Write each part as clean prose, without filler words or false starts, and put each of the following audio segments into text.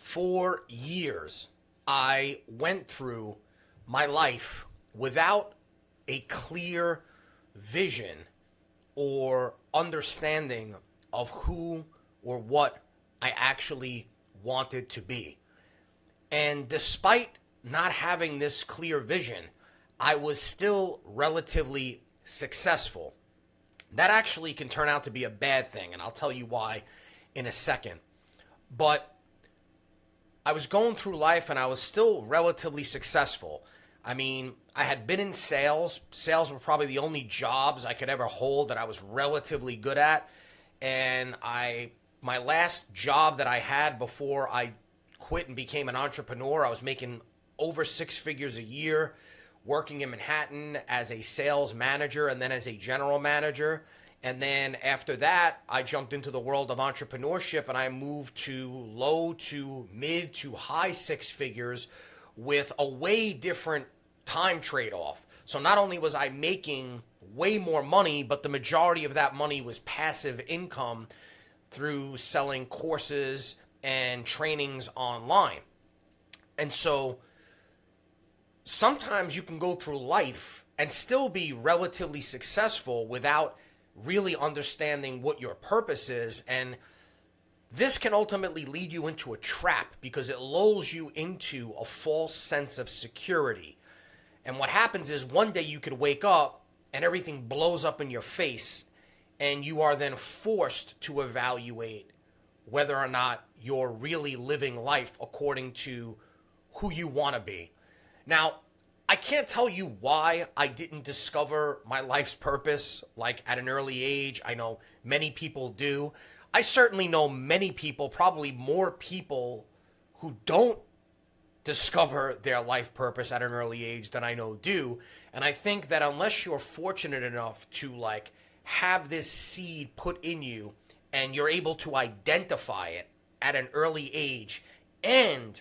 For years, I went through my life without a clear vision or understanding of who or what I actually wanted to be. And despite not having this clear vision, I was still relatively successful. That actually can turn out to be a bad thing, and I'll tell you why in a second. But I was going through life and I was still relatively successful. I mean, I had been in sales. Sales were probably the only jobs I could ever hold that I was relatively good at. And my last job that I had before I quit and became an entrepreneur, I was making over six figures a year, working in Manhattan as a sales manager and then as a general manager. And then after that, I jumped into the world of entrepreneurship and I moved to low to mid to high six figures with a way different time trade off. So not only was I making way more money, but the majority of that money was passive income through selling courses and trainings online. And so sometimes you can go through life and still be relatively successful without really understanding what your purpose is. And this can ultimately lead you into a trap because it lulls you into a false sense of security. And what happens is one day you could wake up and everything blows up in your face, and you are then forced to evaluate whether or not you're really living life according to who you want to be. Now, I can't tell you why I didn't discover my life's purpose like at an early age. I know many people do. I certainly know many people, probably more people, who don't discover their life purpose at an early age than I know do. And I think that unless you're fortunate enough to have this seed put in you and you're able to identify it at an early age, and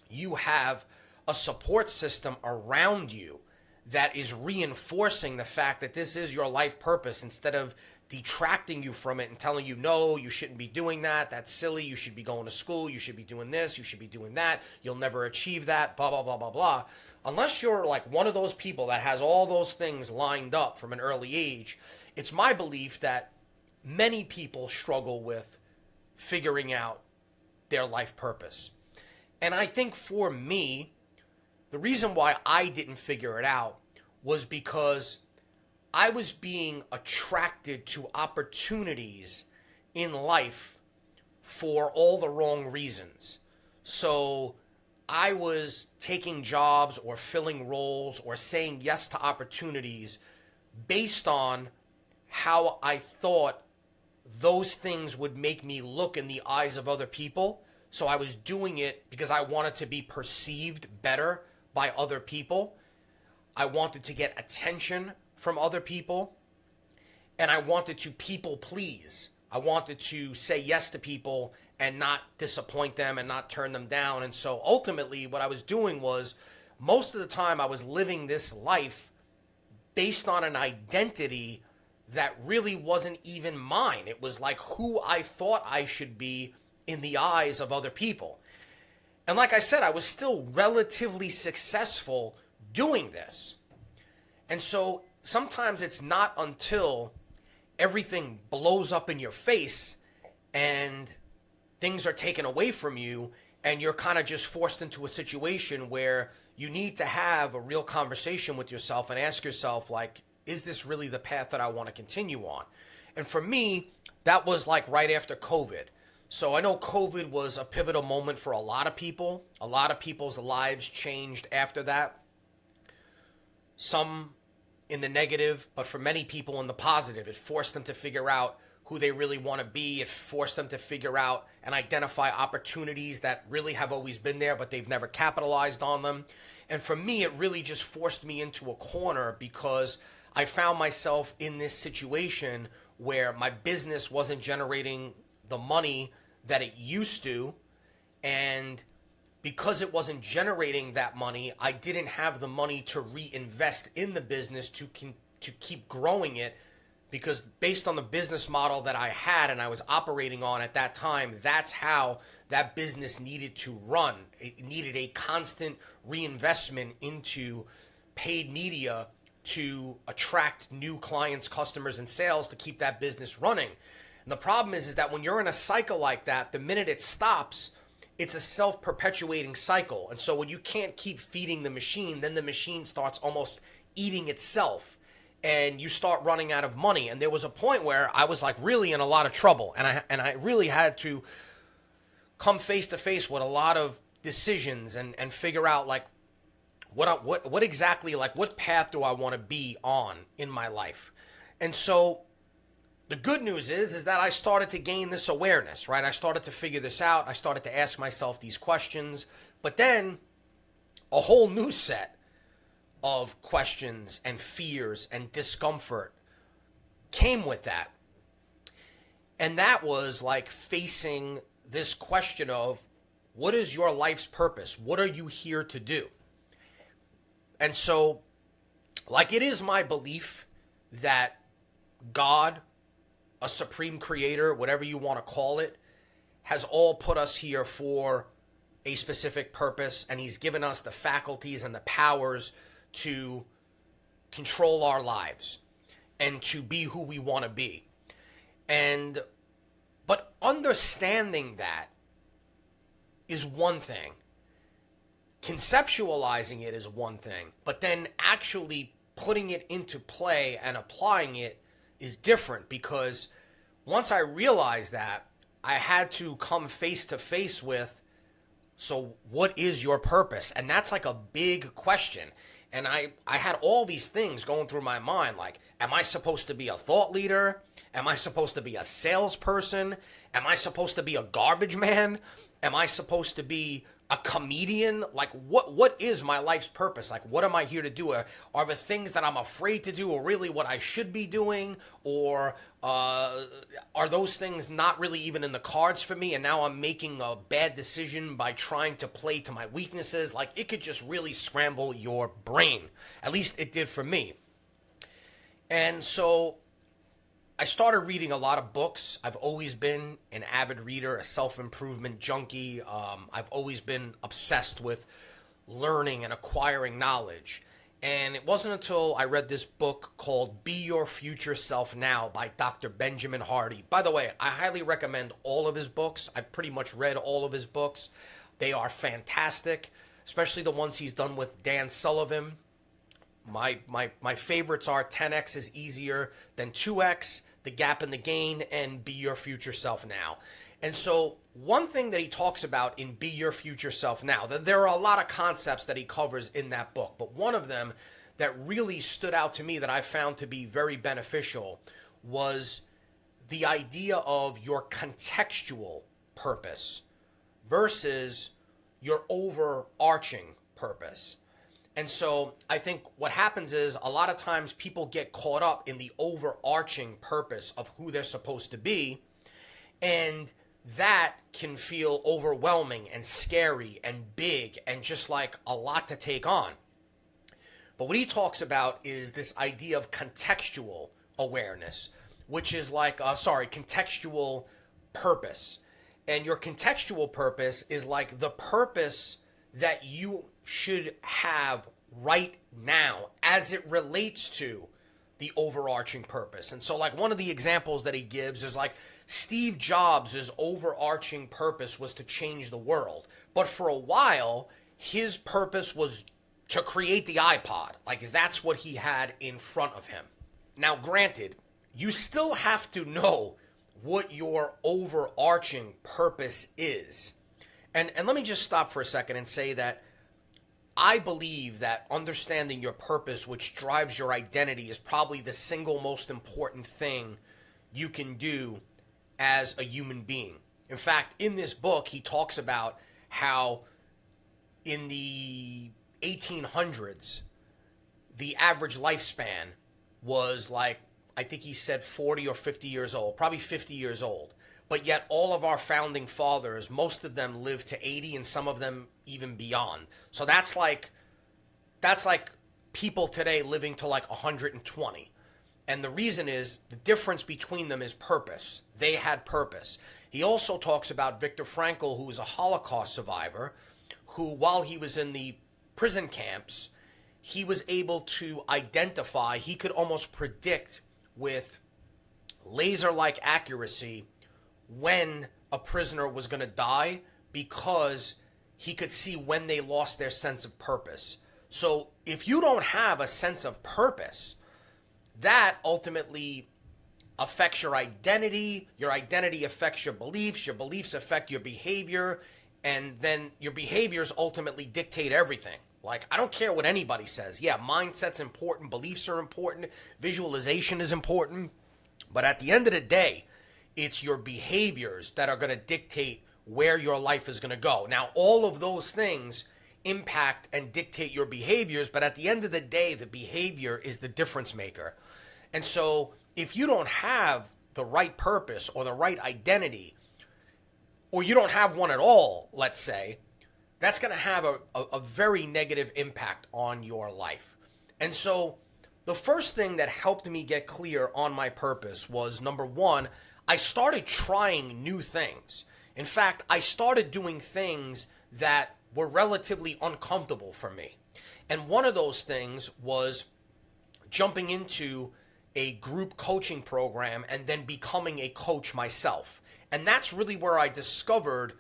you have a support system around you that is reinforcing the fact that this is your life purpose instead of detracting you from it and telling you, no, you shouldn't be doing that. That's silly. You should be going to school. You should be doing this. You should be doing that. You'll never achieve that, blah, blah, blah, blah, blah. Unless you're like one of those people that has all those things lined up from an early age, it's my belief that many people struggle with figuring out their life purpose. And I think for me, the reason why I didn't figure it out was because I was being attracted to opportunities in life for all the wrong reasons. So I was taking jobs or filling roles or saying yes to opportunities based on how I thought those things would make me look in the eyes of other people. So I was doing it because I wanted to be perceived better by other people. I wanted to get attention from other people, and I wanted to people please. I wanted to say yes to people and not disappoint them and not turn them down. And so ultimately what I was doing was most of the time I was living this life based on an identity that really wasn't even mine. It was like who I thought I should be in the eyes of other people. And like I said, I was still relatively successful doing this. And so sometimes it's not until everything blows up in your face and things are taken away from you and you're kind of just forced into a situation where you need to have a real conversation with yourself and ask yourself, is this really the path that I want to continue on? And for me, that was right after COVID. So I know COVID was a pivotal moment for a lot of people. A lot of people's lives changed after that. Some in the negative, but for many people in the positive. It forced them to figure out who they really want to be. It forced them to figure out and identify opportunities that really have always been there, but they've never capitalized on them. And for me, it really just forced me into a corner because I found myself in this situation where my business wasn't generating the money that it used to, and because it wasn't generating that money, I didn't have the money to reinvest in the business to keep growing it because based on the business model that I had and I was operating on at that time, that's how that business needed to run. It needed a constant reinvestment into paid media to attract new clients, customers, and sales to keep that business running. And the problem is that when you're in a cycle like that, the minute it stops, it's a self-perpetuating cycle. And so when you can't keep feeding the machine, then the machine starts almost eating itself and you start running out of money. And there was a point where I was like really in a lot of trouble, and I really had to come face to face with a lot of decisions and figure out like what exactly, like what path do I want to be on in my life. And so the good news is that I started to gain this awareness, right? I started to figure this out. I started to ask myself these questions. But then a whole new set of questions and fears and discomfort came with that. And that was like facing this question of, what is your life's purpose? What are you here to do? And so, like, it is my belief that God, a supreme creator, whatever you want to call it, has all put us here for a specific purpose, and he's given us the faculties and the powers to control our lives and to be who we want to be. But understanding that is one thing. Conceptualizing it is one thing, but then actually putting it into play and applying it is different, because once I realized that, I had to come face to face with, so what is your purpose? And that's like a big question. And I had all these things going through my mind, like, am I supposed to be a thought leader? Am I supposed to be a salesperson? Am I supposed to be a garbage man? Am I supposed to be a comedian? Like, what is my life's purpose? Like, what am I here to do? Are the things that I'm afraid to do or really what I should be doing? Or are those things not really even in the cards for me? And now I'm making a bad decision by trying to play to my weaknesses. Like, it could just really scramble your brain. At least it did for me. And so I started reading a lot of books. I've always been an avid reader, a self-improvement junkie. I've always been obsessed with learning and acquiring knowledge. And it wasn't until I read this book called Be Your Future Self Now by Dr. Benjamin Hardy. By the way, I highly recommend all of his books. I've pretty much read all of his books. They are fantastic, especially the ones he's done with Dan Sullivan. My favorites are 10x is easier than 2x, The Gap in the Gain, and Be Your Future Self Now. And so one thing that he talks about in Be Your Future Self Now, there are a lot of concepts that he covers in that book, but one of them that really stood out to me that I found to be very beneficial was the idea of your contextual purpose versus your overarching purpose. And so I think what happens is a lot of times people get caught up in the overarching purpose of who they're supposed to be, and that can feel overwhelming and scary and big and just like a lot to take on. But what he talks about is this idea of contextual awareness, which is like, contextual purpose. And your contextual purpose is like the purpose that you should have right now as it relates to the overarching purpose. And so like one of the examples that he gives is like Steve Jobs' overarching purpose was to change the world. But for a while, his purpose was to create the iPod. Like that's what he had in front of him. Now, granted, you still have to know what your overarching purpose is. And let me just stop for a second and say that I believe that understanding your purpose, which drives your identity, is probably the single most important thing you can do as a human being. In fact, in this book, he talks about how in the 1800s, the average lifespan was like, I think he said 40 or 50 years old, probably 50 years old. But yet all of our founding fathers, most of them lived to 80 and some of them even beyond. So that's like people today living to like 120. And the reason is the difference between them is purpose. They had purpose. He also talks about Viktor Frankl, who was a Holocaust survivor, who, while he was in the prison camps, he was able to identify, he could almost predict with laser-like accuracy when a prisoner was going to die, because he could see when they lost their sense of purpose. So if you don't have a sense of purpose, that ultimately affects your identity affects your beliefs affect your behavior, and then your behaviors ultimately dictate everything. Like, I don't care what anybody says. Yeah, mindset's important, beliefs are important, visualization is important, but at the end of the day, it's your behaviors that are going to dictate where your life is going to go. Now, all of those things impact and dictate your behaviors, but at the end of the day, the behavior is the difference maker. And so if you don't have the right purpose or the right identity, or you don't have one at all, let's say, that's going to have a very negative impact on your life. And so the first thing that helped me get clear on my purpose was, number one, I started trying new things. In fact, I started doing things that were relatively uncomfortable for me. And one of those things was jumping into a group coaching program and then becoming a coach myself. And that's really where I discovered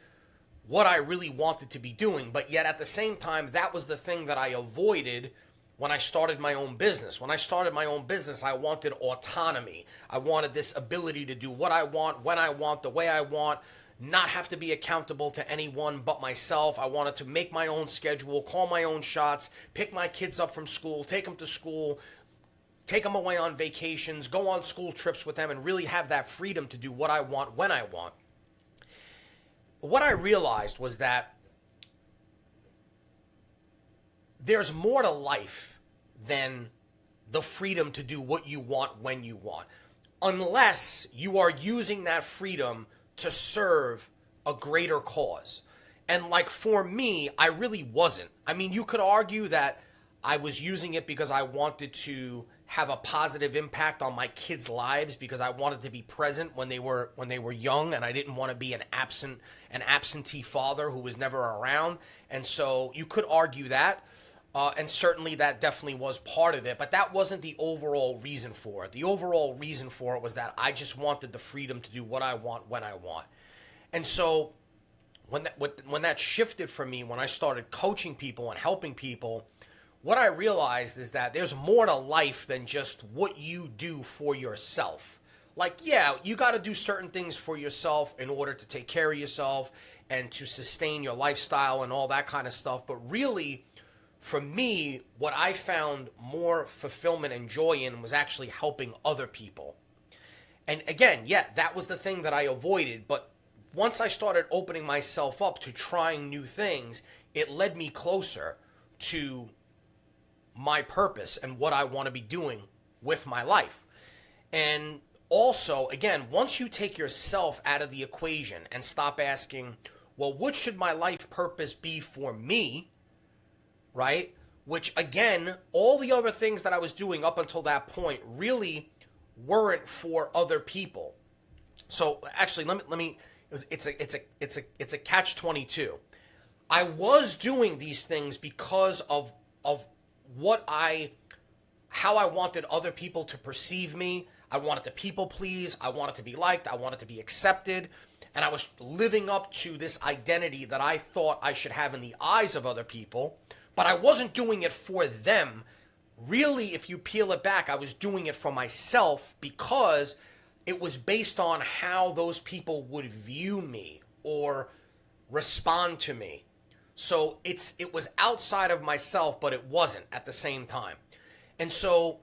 what I really wanted to be doing. But yet at the same time, that was the thing that I avoided when I started my own business. When I started my own business, I wanted autonomy. I wanted this ability to do what I want, when I want, the way I want, not have to be accountable to anyone but myself. I wanted to make my own schedule, call my own shots, pick my kids up from school, take them to school, take them away on vacations, go on school trips with them, and really have that freedom to do what I want when I want. What I realized was that there's more to life than the freedom to do what you want when you want, unless you are using that freedom to serve a greater cause. And like, for me, I really wasn't. I mean, you could argue that I was using it because I wanted to have a positive impact on my kids' lives, because I wanted to be present when they were young, and I didn't want to be an absentee father who was never around. And so you could argue that, and certainly that definitely was part of it, but that wasn't the overall reason for it. The overall reason for it was that I just wanted the freedom to do what I want when I want. And so when that shifted for me, when I started coaching people and helping people, what I realized is that there's more to life than just what you do for yourself. Like, yeah, you got to do certain things for yourself in order to take care of yourself and to sustain your lifestyle and all that kind of stuff. But really, for me, what I found more fulfillment and joy in was actually helping other people. And again, yeah, that was the thing that I avoided. But once I started opening myself up to trying new things, it led me closer to my purpose and what I want to be doing with my life. And also, again, once you take yourself out of the equation and stop asking, well, what should my life purpose be for me, right? Which, again, all the other things that I was doing up until that point really weren't for other people. So actually, let me it's a catch-22. I was doing these things because of how I wanted other people to perceive me. I wanted to people please. I wanted to be liked. I wanted to be accepted. And I was living up to this identity that I thought I should have in the eyes of other people, but I wasn't doing it for them. Really, if you peel it back, I was doing it for myself because it was based on how those people would view me or respond to me. So it was outside of myself, but it wasn't at the same time. And so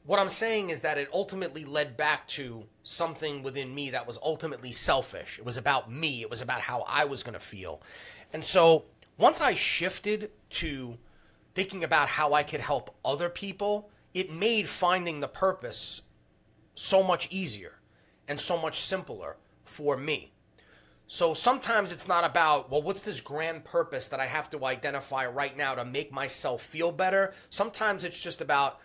what I'm saying is that it ultimately led back to something within me that was ultimately selfish. It was about me. It was about how I was going to feel. And so once I shifted to thinking about how I could help other people, it made finding the purpose so much easier and so much simpler for me. So sometimes it's not about, well, what's this grand purpose that I have to identify right now to make myself feel better? Sometimes it's just about,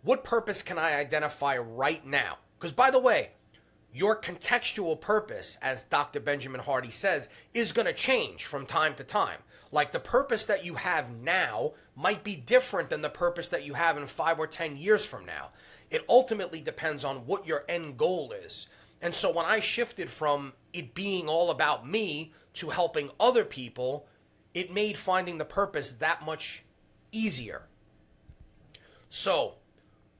what purpose can I identify right now? Because, by the way, your contextual purpose, as Dr. Benjamin Hardy says, is going to change from time to time. Like, the purpose that you have now might be different than the purpose that you have in 5 or 10 years from now. It ultimately depends on what your end goal is. And so when I shifted from it being all about me to helping other people, it made finding the purpose that much easier. So,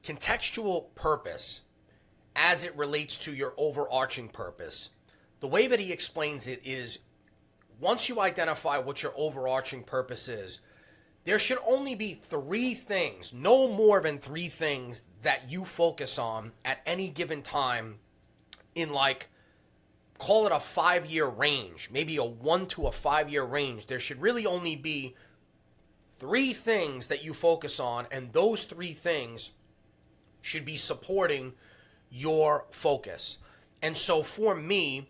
contextual purpose, as it relates to your overarching purpose, the way that he explains it is, once you identify what your overarching purpose is, there should only be 3 things, no more than 3 things, that you focus on at any given time in, like, call it a 5-year range, maybe a 1 to a 5-year range. There should really only be 3 things that you focus on, and those 3 things should be supporting your focus. And so for me,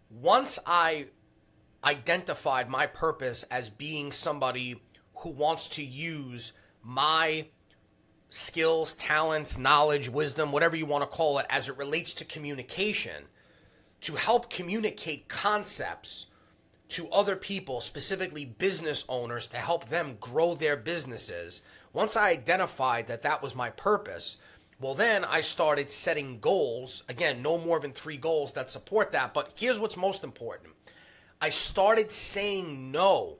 once I identified my purpose as being somebody who wants to use my skills, talents, knowledge, wisdom, whatever you want to call it, as it relates to communication, to help communicate concepts to other people, specifically business owners, to help them grow their businesses. Once I identified that that was my purpose, well, then I started setting goals. Again, no more than 3 goals that support that. But here's what's most important. I started saying no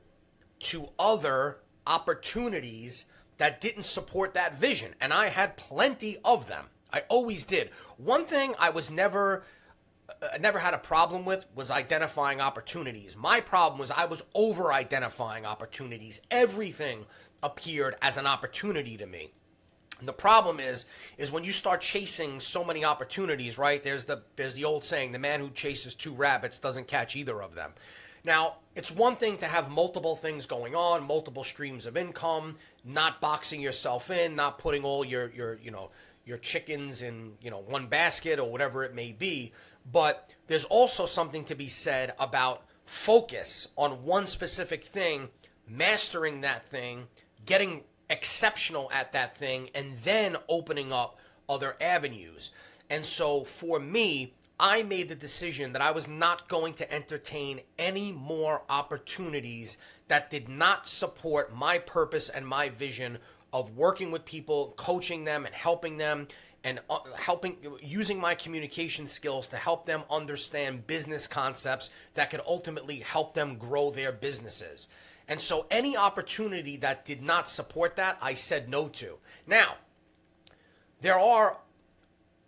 to other opportunities that didn't support that vision. And I had plenty of them. I always did. One thing I never had a problem with was identifying opportunities. My problem was I was over-identifying opportunities. Everything appeared as an opportunity to me. And the problem is when you start chasing so many opportunities, right? There's the old saying, the man who chases 2 rabbits doesn't catch either of them. Now, it's one thing to have multiple things going on, multiple streams of income, not boxing yourself in, not putting all your chickens in, one basket or whatever it may be. But there's also something to be said about focus on one specific thing, mastering that thing, getting exceptional at that thing, and then opening up other avenues. And so for me, I made the decision that I was not going to entertain any more opportunities that did not support my purpose and my vision of working with people, coaching them and helping them, and using my communication skills to help them understand business concepts that could ultimately help them grow their businesses. And so any opportunity that did not support that, I said no to. Now, there are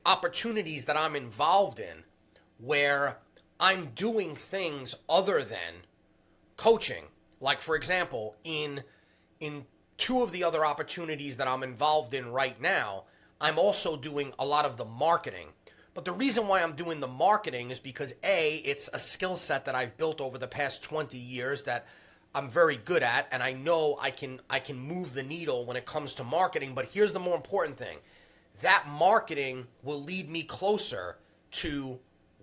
opportunities that I'm involved in where I'm doing things other than coaching. Like, for example, in 2 of the other opportunities that I'm involved in right now, I'm also doing a lot of the marketing. But the reason why I'm doing the marketing is because A, it's a skill set that I've built over the past 20 years that I'm very good at, and I know I can move the needle when it comes to marketing. But here's the more important thing. That marketing will lead me closer to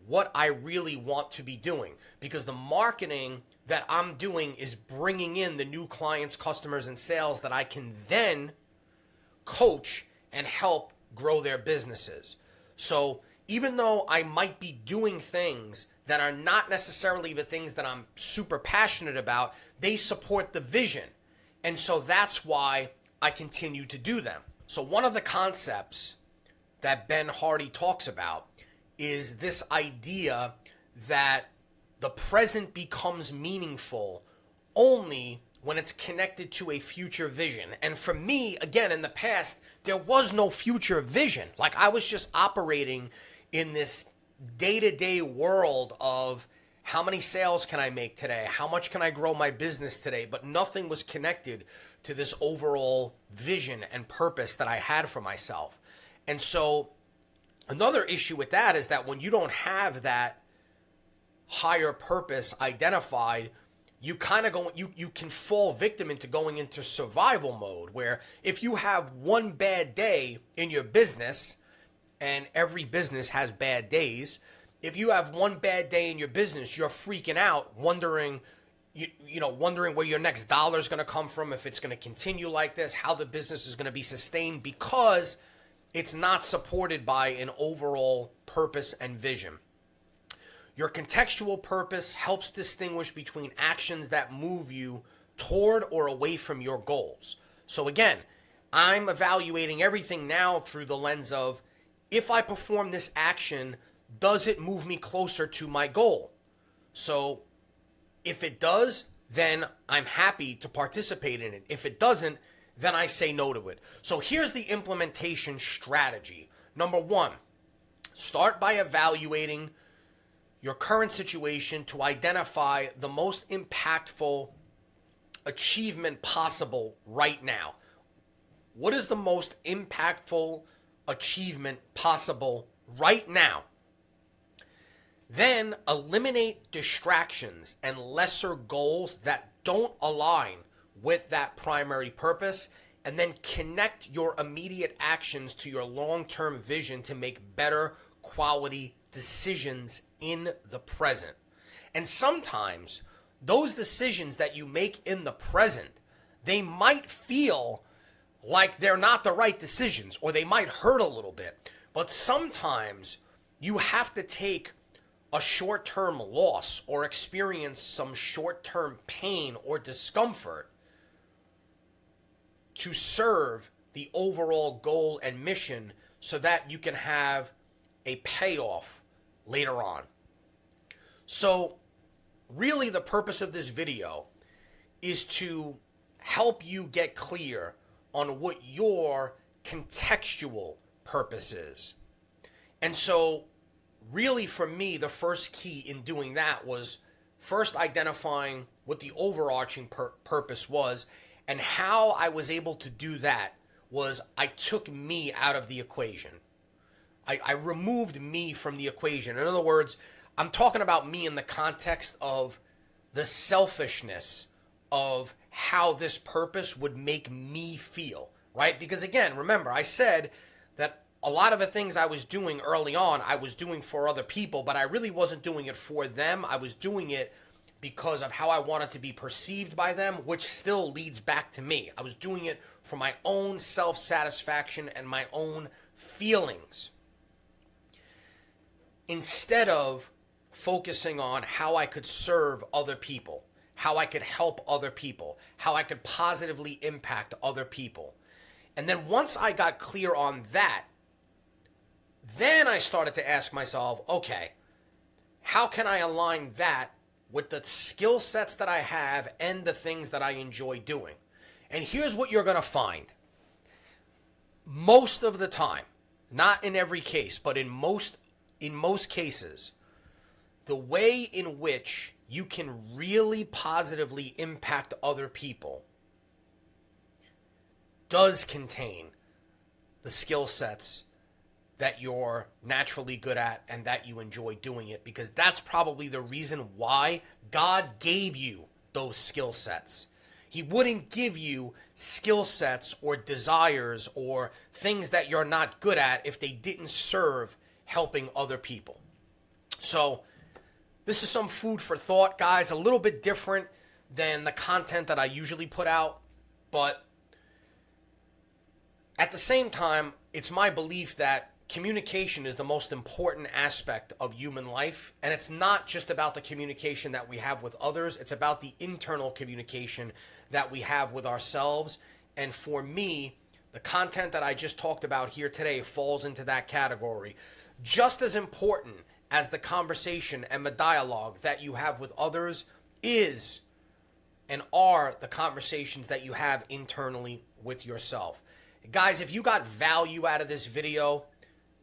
what I really want to be doing, because the marketing that I'm doing is bringing in the new clients, customers, and sales that I can then coach and help grow their businesses. So even though I might be doing things that are not necessarily the things that I'm super passionate about, they support the vision. And so that's why I continue to do them. So one of the concepts that Ben Hardy talks about is this idea that the present becomes meaningful only when it's connected to a future vision. And for me, again, in the past, there was no future vision. Like, I was just operating in this day-to-day world of how many sales can I make today? How much can I grow my business today? But nothing was connected to this overall vision and purpose that I had for myself. And so another issue with that is that when you don't have that higher purpose identified, you kind of you can fall victim into going into survival mode, where if you have one bad day in your business, and every business has bad days, if you have one bad day in your business, you're freaking out, wondering where your next dollar is going to come from, if it's going to continue like this, how the business is going to be sustained, because it's not supported by an overall purpose and vision. Your contextual purpose helps distinguish between actions that move you toward or away from your goals. So again, I'm evaluating everything now through the lens of, if I perform this action, does it move me closer to my goal? So if it does, then I'm happy to participate in it. If it doesn't, then I say no to it. So here's the implementation strategy. Number one, start by evaluating your current situation to identify the most impactful achievement possible right now. What is the most impactful achievement possible right now? Then eliminate distractions and lesser goals that don't align with that primary purpose, and then connect your immediate actions to your long-term vision to make better quality decisions in the present. And sometimes those decisions that you make in the present, they might feel like they're not the right decisions, or they might hurt a little bit. But sometimes you have to take a short-term loss or experience some short-term pain or discomfort to serve the overall goal and mission, so that you can have a payoff later on. So really the purpose of this video is to help you get clear on what your contextual purpose is. And so really for me, the first key in doing that was first identifying what the overarching purpose was, and how I was able to do that was I took me out of the equation. I removed me from the equation. In other words, I'm talking about me in the context of the selfishness of how this purpose would make me feel, right? Because again, remember, I said that a lot of the things I was doing early on, I was doing for other people, but I really wasn't doing it for them. I was doing it because of how I wanted to be perceived by them, which still leads back to me. I was doing it for my own self-satisfaction and my own feelings, instead of focusing on how I could serve other people, how I could help other people, how I could positively impact other people. And then once I got clear on that, then I started to ask myself, okay, how can I align that with the skill sets that I have and the things that I enjoy doing? And here's what you're going to find. Most of the time, not in every case, but in most cases, the way in which you can really positively impact other people does contain the skill sets that you're naturally good at and that you enjoy doing it, because that's probably the reason why God gave you those skill sets. He wouldn't give you skill sets or desires or things that you're not good at if they didn't serve helping other people. So this is some food for thought, guys. A little bit different than the content that I usually put out, but at the same time, it's my belief that communication is the most important aspect of human life, and it's not just about the communication that we have with others. It's about the internal communication that we have with ourselves. And for me, the content that I just talked about here today falls into that category. Just as important as the conversation and the dialogue that you have with others is and are the conversations that you have internally with yourself. Guys, if you got value out of this video,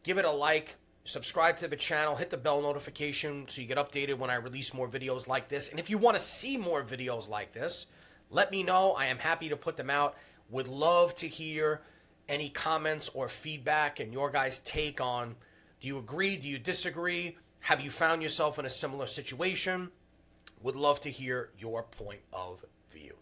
give it a like, subscribe to the channel, hit the bell notification so you get updated when I release more videos like this. And if you want to see more videos like this, let me know. I am happy to put them out. Would love to hear any comments or feedback and your guys' take on, do you agree? Do you disagree? Have you found yourself in a similar situation? Would love to hear your point of view.